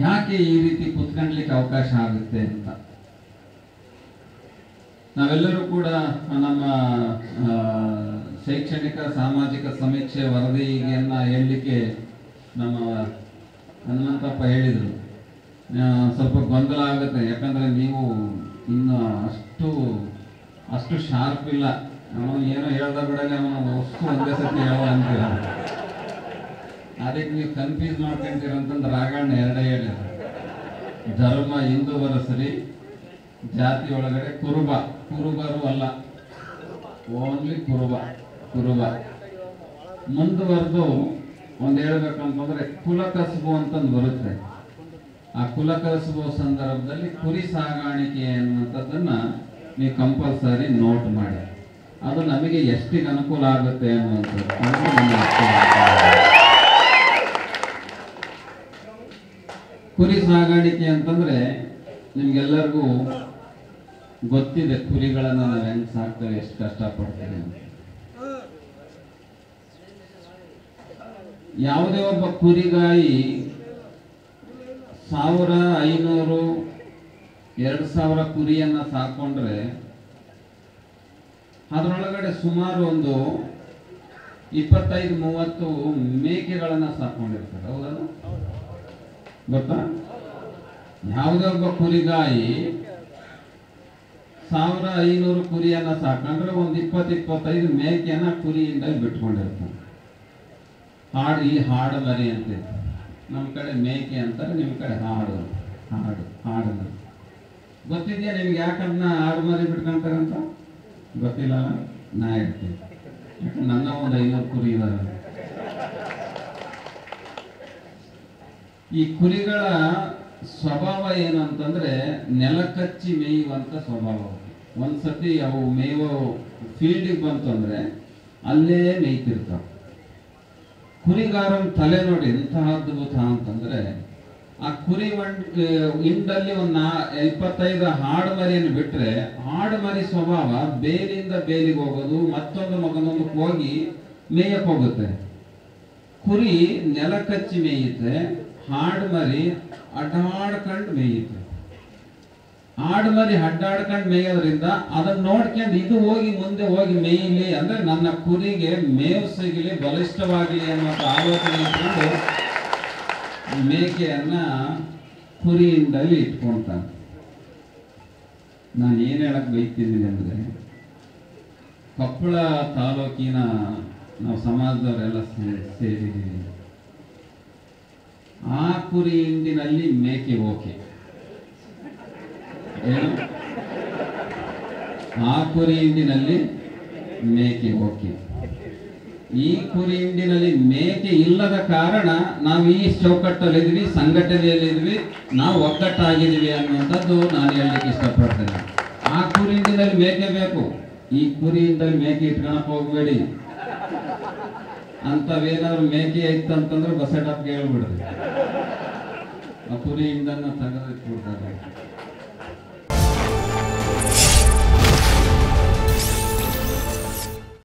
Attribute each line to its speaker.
Speaker 1: ಯಾಕೆ ಈ ರೀತಿ ಕುತ್ಕೊಂಡ್ಲಿಕ್ಕೆ ಅವಕಾಶ ಆಗುತ್ತೆ ಅಂತ ನಾವೆಲ್ಲರೂ ಕೂಡ ನಮ್ಮ ಶೈಕ್ಷಣಿಕ ಸಾಮಾಜಿಕ ಸಮೀಕ್ಷೆ ವರದಿಯನ್ನ ಹೇಳಲಿಕ್ಕೆ ನಮ್ಮ ಹನುಮಂತಪ್ಪ ಹೇಳಿದರು. ಸ್ವಲ್ಪ ಗೊಂದಲ ಆಗುತ್ತೆ, ಯಾಕಂದ್ರೆ ನೀವು ಇನ್ನು ಅಷ್ಟು ಶಾರ್ಪ್ ಇಲ್ಲ. ಅವನು ಏನೋ ಹೇಳ್ದ ಬಿಡಲಿ ಅವನು ಅಷ್ಟು ಒಂದೇ ಸತಿ ಹೇಳೋ ಅಂತೀರ, ಅದಕ್ಕೆ ನೀವು ಕನ್ಫ್ಯೂಸ್ ಮಾಡ್ಕೊಂತೀರ ಅಂತಂದ್ರೆ ರಾಗಣ್ಣ ಎರಡೇ ಹೇಳಿದ. ಧರ್ಮ ಹಿಂದೂ ಬರಸರಿ, ಜಾತಿ ಒಳಗಡೆ ಕುರುಬರು ಅಲ್ಲ, ಓನ್ಲಿ ಕುರುಬ. ಮುಂದುವರೆದು ಒಂದು ಹೇಳ್ಬೇಕಂತಂದ್ರೆ ಕುಲಕಸಬು ಅಂತಂದು ಬರುತ್ತೆ. ಆ ಕುಲಕಸಬು ಸಂದರ್ಭದಲ್ಲಿ ಕುರಿ ಸಾಗಾಣಿಕೆ ಅನ್ನುವಂಥದ್ದನ್ನ ನೀವು ಕಂಪಲ್ಸರಿ ನೋಟ್ ಮಾಡಿ. ಅದು ನಮಗೆ ಎಷ್ಟಿಗೆ ಅನುಕೂಲ ಆಗುತ್ತೆ ಅನ್ನುವಂಥದ್ದು ಕುರಿ ಸಾಗಾಣಿಕೆ ಅಂತಂದ್ರೆ ನಿಮ್ಗೆಲ್ಲರಿಗೂ ಗೊತ್ತಿದೆ. ಕುರಿಗಳನ್ನ ನಾವು ಹೆಂಗ್ ಸಾಕ್ತೇವೆ, ಎಷ್ಟು ಕಷ್ಟಪಡ್ತೇವೆ ಅಂತ. ಯಾವುದೇ ಒಬ್ಬ ಕುರಿಗಾಯಿ 1500 2000 ಕುರಿಯನ್ನ ಸಾಕೊಂಡ್ರೆ ಅದರೊಳಗಡೆ ಸುಮಾರು ಒಂದು 25-30 ಮೇಕೆಗಳನ್ನ ಸಾಕೊಂಡಿರ್ತಾರೆ. ಹೌದಲ್ಲ, ಗೊತ್ತಾ? ಯಾವುದೇ ಒಬ್ಬ ಕುರಿಗಾಯಿ 1500 ಕುರಿಯನ್ನ ಸಾಕೊಂಡ್ರೆ ಒಂದು 20-25 ಮೇಕೆಯನ್ನ ಕುರಿಯಿಂದ ಬಿಟ್ಕೊಂಡಿರ್ತಾನೆ. ಈ ಹಾಡು ಮರಿ ಅಂತ ನಮ್ಮ ಕಡೆ ಮೇಕೆ ಅಂತಾರೆ, ನಿಮ್ಮ ಕಡೆ ಹಾಡು ಮರಿ. ಗೊತ್ತಿದೆಯಾ ನಿಮ್ಗೆ ಯಾಕನ್ನ ಹಾಡು ಮರಿ ಬಿಟ್ಕೊಂತಾರಂತ? ಗೊತ್ತಿಲ್ಲ, ನಾ ಹೇಳ್ತೀನಿ. ಯಾಕಂದ್ರೆ ನನ್ನ ಒಂದು 500 ಕುರಿ ಇದಾವೆ. ಈ ಕುರಿಗಳ ಸ್ವಭಾವ ಏನು ಅಂತಂದ್ರೆ ನೆಲಕಚ್ಚಿ ಮೇಯುವಂತ ಸ್ವಭಾವ. ಒಂದ್ಸತಿ ಅವು ಮೇಯೋ ಫೀಲ್ಡಿಗೆ ಬಂತು ಅಂದ್ರೆ ಅಲ್ಲೇ ಮೇಯ್ತಿರ್ತಾವ. ಕುರಿಗಾರನ ತಲೆ ನೋಡಿ ಎಂತಹ ಅದ್ಭುತ ಅಂತಂದ್ರೆ, ಆ ಕುರಿ ಹಿಂಡಲ್ಲಿ ಒಂದು 25 ಹಾಡು ಮರಿಯನ್ನು ಬಿಟ್ರೆ ಹಾಡು ಮರಿ ಸ್ವಭಾವ ಬೇಲಿಂದ ಬೇಲಿಗೆ ಹೋಗೋದು, ಮತ್ತೊಂದು ಹೋಗಿ ಮೇಯಕ್ಕೆ ಹೋಗುತ್ತೆ. ಕುರಿ ನೆಲ ಕಚ್ಚಿ ಮೇಯುತ್ತೆ, ಹಾಡು ಮರಿ ಅಡ್ಡಾಡ್ಕೊಂಡು ಮೇಯುತ್ತೆ. ಹಾಡು ಮರಿ ಅಡ್ಡಾಡ್ಕೊಂಡು ಮೇಯೋದ್ರಿಂದ ಅದನ್ನ ನೋಡ್ಕೊಂಡು ಇದು ಮುಂದೆ ಹೋಗಿ ಮೇಯಲಿ, ಅಂದ್ರೆ ನನ್ನ ಕುರಿಗೆ ಮೇವು ಸಿಗಲಿ, ಬಲಿಷ್ಠವಾಗಲಿ ಅನ್ನೋ ಆಲೋಚನೆ ಇಟ್ಕೊಂಡು ಮೇಕೆಯನ್ನ ಕುರಿಯಿಂದಲೇ ಇಟ್ಕೊಳ್ತಾನೆ. ನಾನು ಏನ್ ಹೇಳಕ್ ಬೈತಿದ್ದೀನಿ ಅಂದ್ರೆ, ಕೊಪ್ಪಳ ತಾಲೂಕಿನ ನಾವು ಸಮಾಜದವರೆಲ್ಲ ಸೇರಿದ್ದೀವಿ. ಆ ಕುರಿ ಹಿಂಡಿನಲ್ಲಿ ಮೇಕೆ ಓಕೆ, ಏನು ಆ ಕುರಿ ಹಿಂಡಿನಲ್ಲಿ ಮೇಕೆ ಓಕೆ. ಈ ಕುರಿ ಹಿಂಡಿನಲ್ಲಿ ಮೇಕೆ ಇಲ್ಲದ ಕಾರಣ ನಾವು ಈ ಚೌಕಟ್ಟಲ್ಲಿದ್ವಿ, ಸಂಘಟನೆಯಲ್ಲಿದ್ವಿ, ನಾವು ಒಗ್ಗಟ್ಟಾಗಿದ್ವಿ ಅನ್ನುವಂಥದ್ದು ನಾನು ಹೇಳಲಿಕ್ಕೆ ಇಷ್ಟಪಡ್ತೇನೆ. ಆ ಕುರಿ ಹಿಂಡಿನಲ್ಲಿ ಮೇಕೆ ಬೇಕು, ಈ ಕುರಿ ಹಿಂಡಲ್ಲಿ ಮೇಕೆ ಇಟ್ಕೊಳಕ್ ಹೋಗ್ಬೇಡಿ. ಅಂತವೇನಾದ್ರು ಮೇಕೆ ಐತ ಅಂತಂದ್ರೆ ಬಸೆಟಪ್ಗೆ ಹೇಳ್ಬಿಡ್ರಿ, ಆ ಕುರಿ ಹಿಂಡನ್ನ ತೆಗೆದಿಟ್ಬಿಡ್ತಾರೆ.